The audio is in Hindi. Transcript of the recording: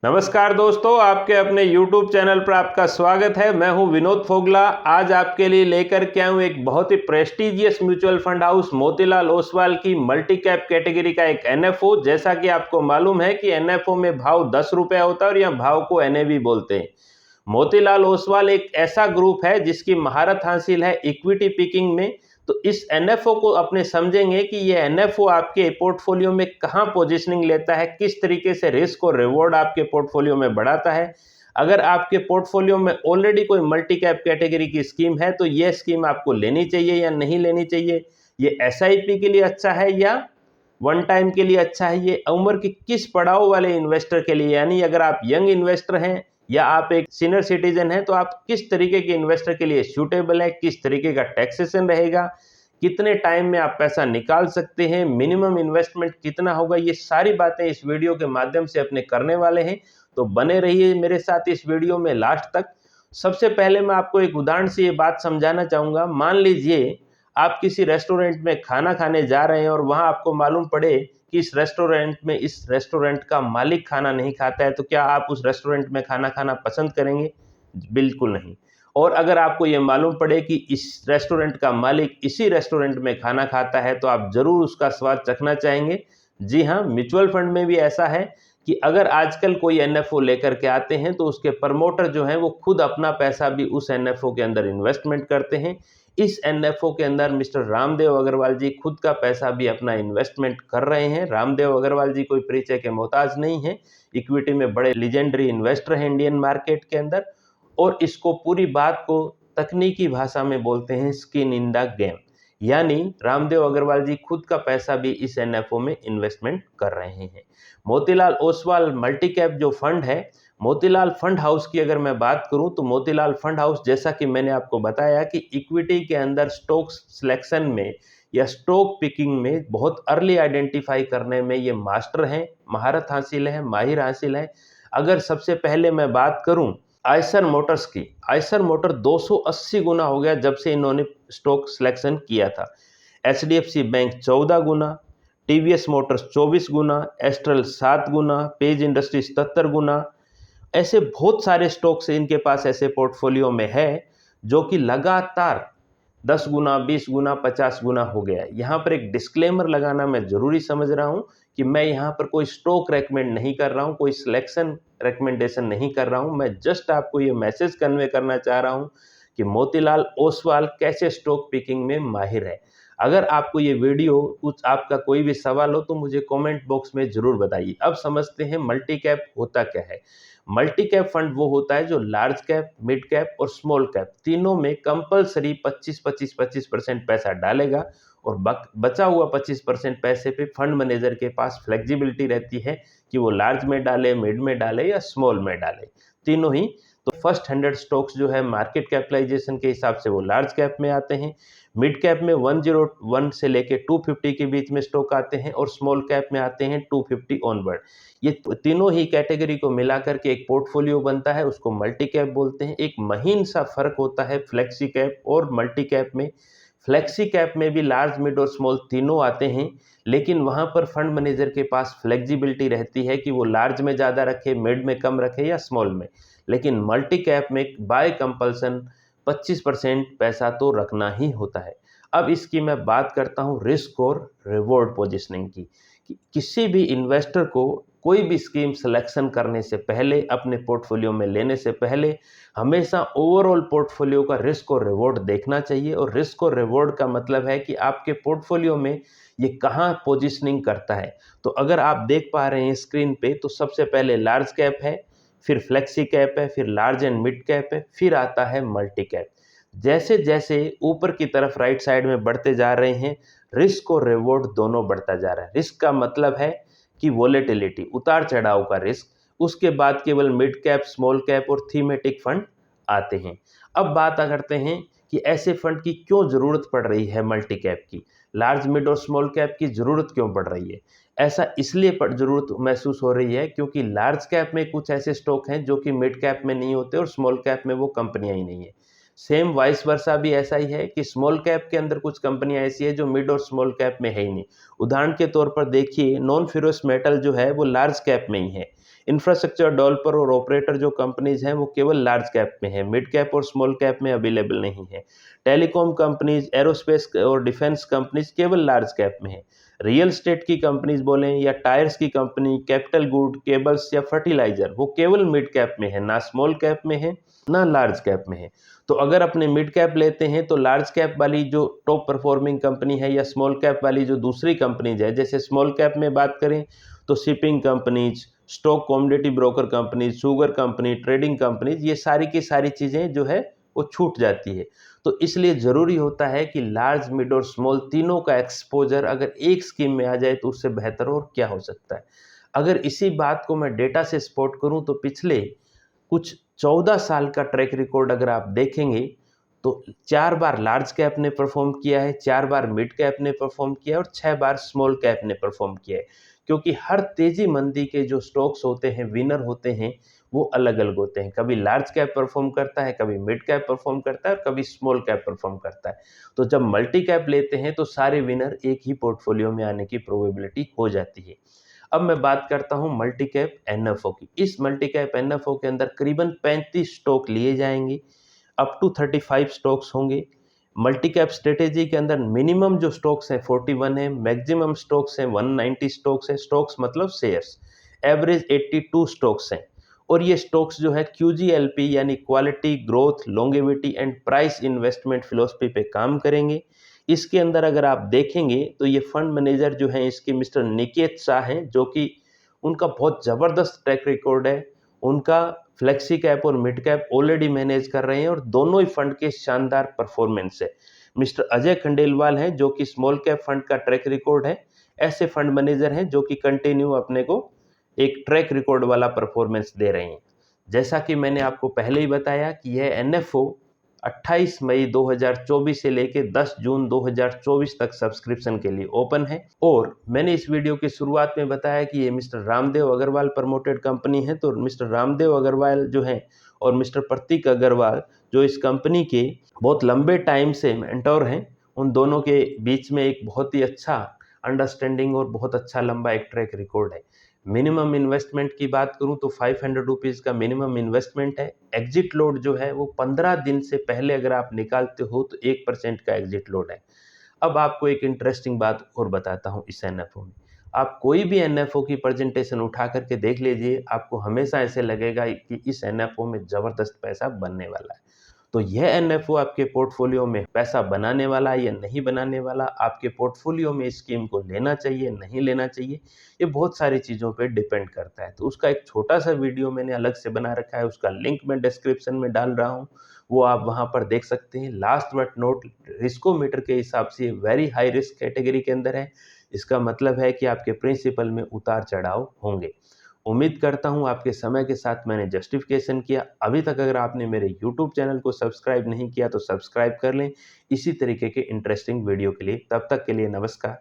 नमस्कार दोस्तों, आपके अपने YouTube चैनल पर आपका स्वागत है। मैं हूं विनोद फोगला। आज आपके लिए लेकर के आया हूं एक बहुत ही prestigious mutual fund house Motilal Oswal की मल्टी कैप कैटेगरी का एक एनएफओ। जैसा कि आपको मालूम है कि एनएफओ में भाव 10 रुपया होता है और यह भाव को एनएवी बोलते हैं। मोतीलाल ओसवाल एक ऐसा ग्रुप है जिसकी महारत हासिल है इक्विटी पिकिंग में। तो इस एनएफओ को अपने समझेंगे कि ये एनएफओ आपके पोर्टफोलियो में कहां पोजीशनिंग लेता है, किस तरीके से रिस्क और रिवॉर्ड आपके पोर्टफोलियो में बढ़ाता है। अगर आपके पोर्टफोलियो में ऑलरेडी कोई मल्टी कैप कैटेगरी की स्कीम है तो ये स्कीम आपको लेनी चाहिए या नहीं लेनी चाहिए। ये एसआईपी के लिए अच्छा है या वन टाइम के लिए अच्छा है। ये उम्र के किस पड़ाव वाले इन्वेस्टर के लिए, यानी अगर आप यंग इन्वेस्टर हैं या आप एक सीनियर सिटीजन हैं तो आप किस तरीके के इन्वेस्टर के लिए सूटेबल है, किस तरीके का टैक्सेशन रहेगा, कितने टाइम में आप पैसा निकाल सकते हैं, मिनिमम इन्वेस्टमेंट कितना होगा, ये सारी बातें इस वीडियो के माध्यम से अपने करने वाले हैं। तो बने रहिए मेरे साथ इस वीडियो में लास्ट तक। सबसे पहले मैं आपको एक उदाहरण से ये बात समझाना चाहूँगा। मान लीजिए आप किसी रेस्टोरेंट में खाना खाने जा रहे हैं और वहाँ आपको मालूम पड़े कि इस रेस्टोरेंट का मालिक खाना नहीं खाता है, तो क्या आप उस रेस्टोरेंट में खाना खाना पसंद करेंगे? बिल्कुल नहीं। और अगर आपको ये मालूम पड़े कि इस रेस्टोरेंट का मालिक इसी रेस्टोरेंट में खाना खाता है तो आप ज़रूर उसका स्वाद चखना चाहेंगे। जी हाँ, म्यूचुअल फंड में भी ऐसा है कि अगर आजकल कोई एनएफओ लेकर के आते हैं तो उसके प्रमोटर जो हैं वो खुद अपना पैसा भी उस एनएफओ के अंदर इन्वेस्टमेंट करते हैं। इस एनएफओ के अंदर मिस्टर रामदेव अग्रवाल जी खुद का पैसा भी अपना इन्वेस्टमेंट कर रहे हैं। रामदेव अग्रवाल जी कोई परिचय के मोहताज नहीं है, इक्विटी में बड़े लीजेंडरी इन्वेस्टर हैं इंडियन मार्केट के अंदर। और इसको पूरी बात को तकनीकी भाषा में बोलते हैं स्किन इन द गेम, यानी रामदेव अग्रवाल जी खुद का पैसा भी इस एनएफओ में इन्वेस्टमेंट कर रहे हैं। मोतीलाल ओसवाल मल्टी कैप जो फंड है, मोतीलाल फंड हाउस की अगर मैं बात करूं तो मोतीलाल फंड हाउस, जैसा कि मैंने आपको बताया कि इक्विटी के अंदर स्टॉक सिलेक्शन में या स्टॉक पिकिंग में बहुत अर्ली आइडेंटिफाई करने में ये मास्टर हैं, महारत हासिल है, माहिर हासिल है। अगर सबसे पहले मैं बात करूं आयशर मोटर्स की, आयशर मोटर 280 गुना हो गया जब से इन्होंने स्टॉक सिलेक्शन किया था। एचडीएफसी बैंक 14 गुना, टीवीएस मोटर्स 24 गुना, एस्ट्रल 7 गुना, पेज इंडस्ट्री 77 गुना। ऐसे बहुत सारे स्टॉक्स इनके पास ऐसे पोर्टफोलियो में है जो कि लगातार 10 गुना, 20 गुना, 50 गुना हो गया है। यहाँ पर एक डिस्क्लेमर लगाना मैं ज़रूरी समझ रहा हूँ कि मैं यहाँ पर कोई स्टॉक रेकमेंड नहीं कर रहा हूँ, कोई सिलेक्शन रिकमेंडेशन नहीं कर रहा हूँ। मैं जस्ट आपको ये मैसेज कन्वे करना चाह रहा हूँ कि मोतीलाल ओसवाल कैसे स्टॉक पिकिंग में माहिर है। अगर आपको ये वीडियो कुछ आपका कोई भी सवाल हो तो मुझे कमेंट बॉक्स में ज़रूर बताइए। अब समझते हैं मल्टी कैप होता क्या है। मल्टी कैप फंड वो होता है जो लार्ज कैप, मिड कैप और स्मॉल कैप तीनों में कंपलसरी 25-25-25% पैसा डालेगा और बचा हुआ 25% पैसे पे फंड मैनेजर के पास फ्लेक्सिबिलिटी रहती है कि वो लार्ज में डाले, मिड में डाले या स्मॉल में डाले, तीनों ही। तो फर्स्ट 100 स्टॉक्स जो है मार्केट कैपिटलाइजेशन के हिसाब से वो लार्ज कैप में आते हैं, मिड कैप में 101 से लेके 250 के बीच में स्टॉक आते हैं और स्मॉल कैप में आते हैं 250 ऑनवर्ड। ये तीनों ही कैटेगरी को मिलाकर के एक पोर्टफोलियो बनता है, उसको मल्टी कैप बोलते हैं। एक महीन सा फर्क होता है फ्लेक्सी कैप और मल्टी कैप में। फ्लेक्सी कैप में भी लार्ज, मिड और स्मॉल तीनों आते हैं, लेकिन वहां पर फंड मैनेजर के पास फ्लेक्सिबिलिटी रहती है कि वो लार्ज में ज़्यादा रखे, मिड में कम रखे या स्मॉल में। लेकिन मल्टी कैप में बाय कंपल्सन 25% पैसा तो रखना ही होता है। अब इसकी मैं बात करता हूँ रिस्क और रिवॉर्ड पोजिशनिंग की। कि किसी भी इन्वेस्टर को कोई भी स्कीम सिलेक्शन करने से पहले, अपने पोर्टफोलियो में लेने से पहले हमेशा ओवरऑल पोर्टफोलियो का रिस्क और रिवॉर्ड देखना चाहिए। और रिस्क और रिवॉर्ड का मतलब है कि आपके पोर्टफोलियो में ये कहाँ पोजीशनिंग करता है। तो अगर आप देख पा रहे हैं स्क्रीन पे तो सबसे पहले लार्ज कैप है, फिर फ्लेक्सी कैप है, फिर लार्ज एंड मिड कैप है, फिर आता है मल्टी कैप। जैसे जैसे ऊपर की तरफ राइट साइड में बढ़ते जा रहे हैं, रिस्क और रिवॉर्ड दोनों बढ़ता जा रहा है। रिस्क का मतलब है कि वोलेटिलिटी, उतार चढ़ाव का रिस्क। उसके बाद केवल मिड कैप, स्मॉल कैप और थीमेटिक फंड आते हैं। अब बात करते हैं कि ऐसे फंड की क्यों ज़रूरत पड़ रही है मल्टी कैप की, लार्ज, मिड और स्मॉल कैप की ज़रूरत क्यों पड़ रही है। ऐसा इसलिए ज़रूरत महसूस हो रही है क्योंकि लार्ज कैप में कुछ ऐसे स्टॉक हैं जो कि मिड कैप में नहीं होते और स्मॉल कैप में वो कंपनियां ही नहीं है। सेम वाइस वर्सा भी ऐसा ही है कि स्मॉल कैप के अंदर कुछ कंपनियां ऐसी है जो मिड और स्मॉल कैप में है ही नहीं। उदाहरण के तौर पर देखिए, नॉन फेरस मेटल जो है वो लार्ज कैप में ही है। इंफ्रास्ट्रक्चर डेवलपर और ऑपरेटर जो कंपनीज हैं वो केवल लार्ज कैप में है, मिड कैप और स्मॉल कैप में अवेलेबल नहीं है। टेलीकॉम कंपनीज, एरोस्पेस और डिफेंस कंपनीज केवल लार्ज कैप में है। रियल एस्टेट की कंपनीज बोलें या टायर्स की कंपनी, कैपिटल गुड, केबल्स या फर्टिलाइजर, वो केवल मिड कैप में है, ना स्मॉल कैप में है ना लार्ज कैप में है। तो अगर अपने मिड कैप लेते हैं तो लार्ज कैप वाली जो टॉप परफॉर्मिंग कंपनी है या स्मॉल कैप वाली जो दूसरी कंपनीज है, जैसे स्मॉल कैप में बात करें तो shipping companies, stock commodity broker companies, sugar company, trading companies, ये सारी की सारी चीज़ें जो है वो छूट जाती है। तो इसलिए ज़रूरी होता है कि लार्ज, मिड और स्मॉल तीनों का एक्सपोजर अगर एक स्कीम में आ जाए तो उससे बेहतर और क्या हो सकता है। अगर इसी बात को मैं डेटा से सपोर्ट करूं तो पिछले कुछ 14 साल का ट्रैक रिकॉर्ड अगर आप देखेंगे तो 4 बार लार्ज कैप ने परफॉर्म किया है, 4 बार मिड कैप ने परफॉर्म किया है और 6 बार स्मॉल कैप ने परफॉर्म किया है। क्योंकि हर तेजी मंदी के जो स्टॉक्स होते हैं, विनर होते हैं, वो अलग-अलग होते हैं। कभी लार्ज कैप परफॉर्म करता है, कभी मिड कैप परफॉर्म करता है और कभी स्मॉल कैप परफॉर्म करता है। तो जब मल्टी कैप लेते हैं तो सारे विनर एक ही पोर्टफोलियो में आने की प्रोबेबिलिटी हो जाती है। अब मैं बात करता हूं मल्टी कैप एनएफओ की। इस मल्टी कैप एनएफओ के अंदर करीबन 35 स्टॉक लिए जाएंगे, अप टू 35 स्टॉक्स होंगे। मल्टी कैप स्ट्रेटेजी के अंदर मिनिमम जो स्टॉक्स हैं 41 है, मैक्सिमम स्टॉक्स हैं 190 स्टॉक्स है। स्टॉक्स मतलब शेयर्स, एवरेज 82 स्टॉक्स हैं। और ये स्टॉक्स जो है QGLP यानी quality, growth, longevity and price investment philosophy पे काम करेंगे। इसके अंदर अगर आप देखेंगे तो ये फंड मैनेजर जो हैं इसके मिस्टर निकेत शाह हैं, जो कि उनका बहुत ज़बरदस्त ट्रैक रिकॉर्ड है। उनका फ्लेक्सी कैप और मिड कैप ऑलरेडी मैनेज कर रहे हैं और दोनों ही फंड के शानदार परफॉर्मेंस है। मिस्टर अजय खंडेलवाल हैं जो कि स्मॉल कैप फंड का ट्रैक रिकॉर्ड है। ऐसे फंड मैनेजर हैं जो कि कंटिन्यू अपने को एक ट्रैक रिकॉर्ड वाला परफॉर्मेंस दे रहे हैं। जैसा कि मैंने आपको पहले ही बताया कि यह एनएफओ 28 मई 2024 से लेकर 10 जून 2024 तक सब्सक्रिप्शन के लिए ओपन है। और मैंने इस वीडियो की शुरुआत में बताया कि ये mister Ramdev Agarwal promoted company है। तो मिस्टर रामदेव अग्रवाल जो हैं और मिस्टर प्रतीक अग्रवाल जो इस कंपनी के बहुत लंबे टाइम से मेंटोर हैं, उन दोनों के बीच में एक बहुत ही अच्छा अंडरस्टैंडिंग और बहुत अच्छा लंबा एक ट्रैक रिकॉर्ड है। मिनिमम इन्वेस्टमेंट की बात करूं तो 500 रुपीज़ का मिनिमम इन्वेस्टमेंट है। एग्जिट लोड जो है वो 15 दिन से पहले अगर आप निकालते हो तो 1% का एग्जिट लोड है। अब आपको एक इंटरेस्टिंग बात और बताता हूं इस एनएफओ में। आप कोई भी एनएफओ की प्रेजेंटेशन उठा करके देख लीजिए, आपको हमेशा ऐसे लगेगा कि इस एनएफओ में ज़बरदस्त पैसा बनने वाला है। तो यह एनएफओ आपके पोर्टफोलियो में पैसा बनाने वाला है या नहीं बनाने वाला, आपके पोर्टफोलियो में स्कीम को लेना चाहिए नहीं लेना चाहिए, ये बहुत सारी चीज़ों पे डिपेंड करता है। तो उसका एक छोटा सा वीडियो मैंने अलग से बना रखा है, उसका लिंक मैं डिस्क्रिप्शन में डाल रहा हूँ, वो आप वहाँ पर देख सकते हैं। लास्ट बट नोट, रिस्कोमीटर के हिसाब से वेरी हाई रिस्क कैटेगरी के अंदर है। इसका मतलब है कि आपके प्रिंसिपल में उतार चढ़ाव होंगे। उम्मीद करता हूं आपके समय के साथ मैंने जस्टिफिकेशन किया। अभी तक अगर आपने मेरे YouTube चैनल को सब्सक्राइब नहीं किया तो सब्सक्राइब कर लें इसी तरीके के इंटरेस्टिंग वीडियो के लिए। तब तक के लिए नमस्कार।